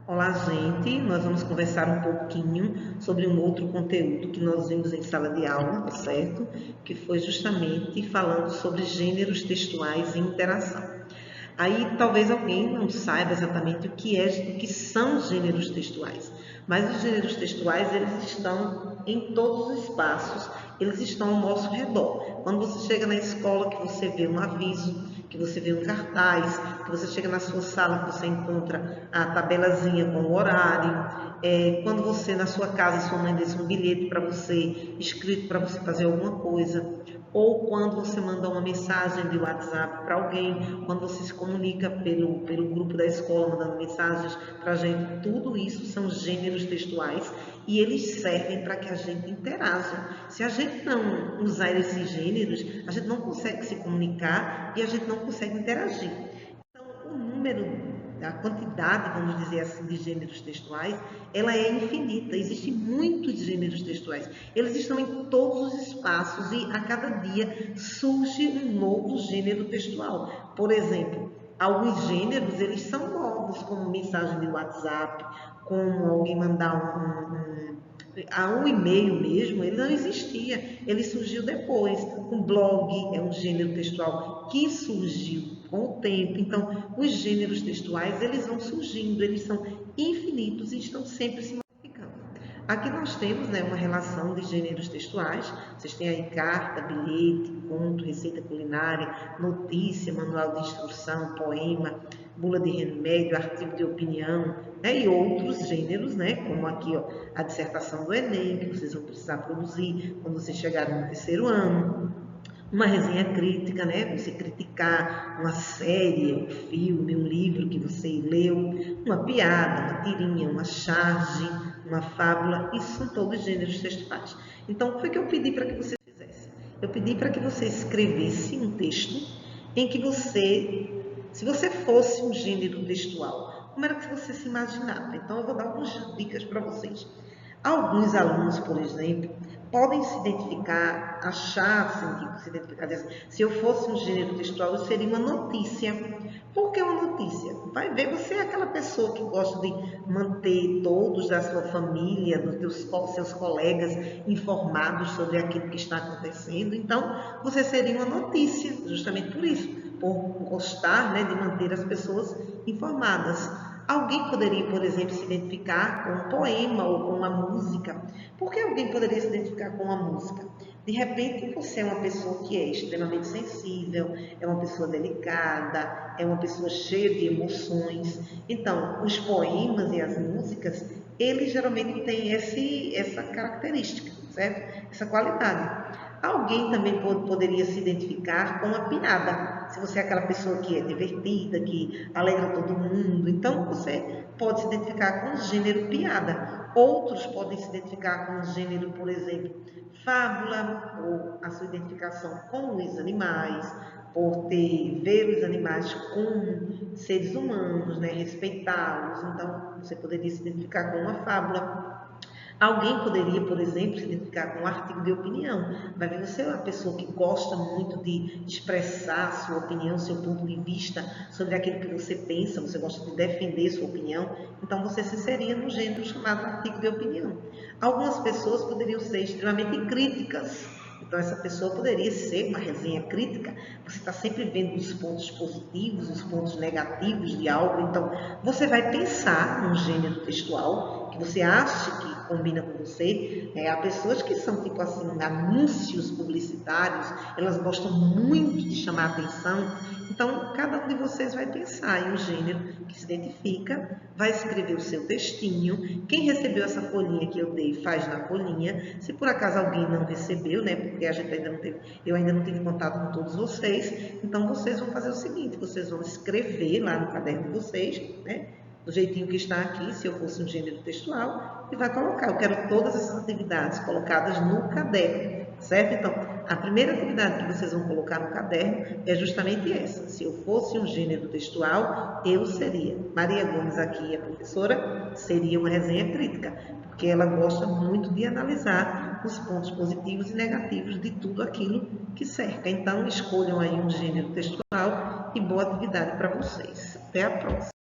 Olá, gente. Nós vamos conversar um pouquinho sobre um outro conteúdo que nós vimos em sala de aula, tá certo? Que foi justamente falando sobre gêneros textuais e interação. Aí talvez alguém não saiba exatamente o que são gêneros textuais, mas os gêneros textuais eles estão em todos os espaços, eles estão ao nosso redor. Quando você chega na escola, que você vê um aviso, que você vê um cartaz, que você chega na sua sala, que você encontra a tabelazinha com o horário, quando você na sua casa, sua mãe deixa um bilhete para você, escrito para você fazer alguma coisa, ou quando você manda uma mensagem de WhatsApp para alguém, quando você se comunica pelo grupo da escola, mandando mensagens para a gente, tudo isso são gêneros textuais e eles servem para que a gente interaja. Se a gente não usar esses gêneros, a gente não consegue se comunicar e a gente não consegue interagir. Então, o número, a quantidade, vamos dizer assim, de gêneros textuais, ela é infinita. Existem muitos gêneros textuais. Eles estão em todos os espaços e a cada dia surge um novo gênero textual. Por exemplo, alguns gêneros, eles são novos, como mensagem de WhatsApp, como alguém mandar um e-mail mesmo, ele não existia, ele surgiu depois. Um blog é um gênero textual que surgiu com o tempo. Então, os gêneros textuais, eles vão surgindo, eles são infinitos e estão sempre se modificando. Aqui nós temos, né, uma relação de gêneros textuais. Vocês têm aí carta, bilhete, conto, receita culinária, notícia, manual de instrução, poema, bula de remédio, artigo de opinião, né, e outros gêneros, né, como aqui ó, a dissertação do Enem, que vocês vão precisar produzir quando vocês chegarem no terceiro ano. Uma resenha crítica, né? Você criticar uma série, um filme, um livro que você leu, uma piada, uma tirinha, uma charge, uma fábula, isso são todos gêneros textuais. Então, o que foi que eu pedi para que você fizesse? Eu pedi para que você escrevesse um texto em que você, se você fosse um gênero textual, como era que você se imaginava? Então, eu vou dar algumas dicas para vocês. Alguns alunos, por exemplo, podem se identificar, achar, se identificar, dizer, se eu fosse um gênero textual, eu seria uma notícia. Por que uma notícia? Vai ver, você é aquela pessoa que gosta de manter todos da sua família, dos seus colegas informados sobre aquilo que está acontecendo. Então, você seria uma notícia, justamente por isso, por gostar, né, de manter as pessoas informadas. Alguém poderia, por exemplo, se identificar com um poema ou com uma música. Por que alguém poderia se identificar com uma música? De repente, você é uma pessoa que é extremamente sensível, é uma pessoa delicada, é uma pessoa cheia de emoções. Então, os poemas e as músicas, eles geralmente têm essa característica, certo? Essa qualidade. Alguém também poderia se identificar com a piada. Se você é aquela pessoa que é divertida, que alegra todo mundo, então você pode se identificar com o gênero piada. Outros podem se identificar com o gênero, por exemplo, fábula, ou a sua identificação com os animais, por ver os animais como seres humanos, né, respeitá-los. Então, você poderia se identificar com uma fábula. Alguém poderia, por exemplo, se identificar com um artigo de opinião. Vai ver, você é uma pessoa que gosta muito de expressar sua opinião, seu ponto de vista sobre aquilo que você pensa, você gosta de defender sua opinião, então você se inseria no gênero chamado artigo de opinião. Algumas pessoas poderiam ser extremamente críticas. Então, essa pessoa poderia ser uma resenha crítica. Você está sempre vendo os pontos positivos, os pontos negativos de algo. Então, você vai pensar num gênero textual que você acha que combina com você. Há pessoas que são, tipo assim, anúncios publicitários, elas gostam muito de chamar atenção. Então, cada um de vocês vai pensar em um gênero que se identifica, vai escrever o seu textinho. Quem recebeu essa folhinha que eu dei, faz na folhinha. Se por acaso alguém não recebeu, né, porque a gente ainda não teve, eu ainda não tive contato com todos vocês, então vocês vão fazer o seguinte, vocês vão escrever lá no caderno de vocês, né, do jeitinho que está aqui, se eu fosse um gênero textual, e vai colocar. Eu quero todas essas atividades colocadas no caderno, certo? Então, a primeira atividade que vocês vão colocar no caderno é justamente essa. Se eu fosse um gênero textual, eu seria. Maria Gomes, aqui, a professora, seria uma resenha crítica, porque ela gosta muito de analisar os pontos positivos e negativos de tudo aquilo que cerca. Então, escolham aí um gênero textual e boa atividade para vocês. Até a próxima.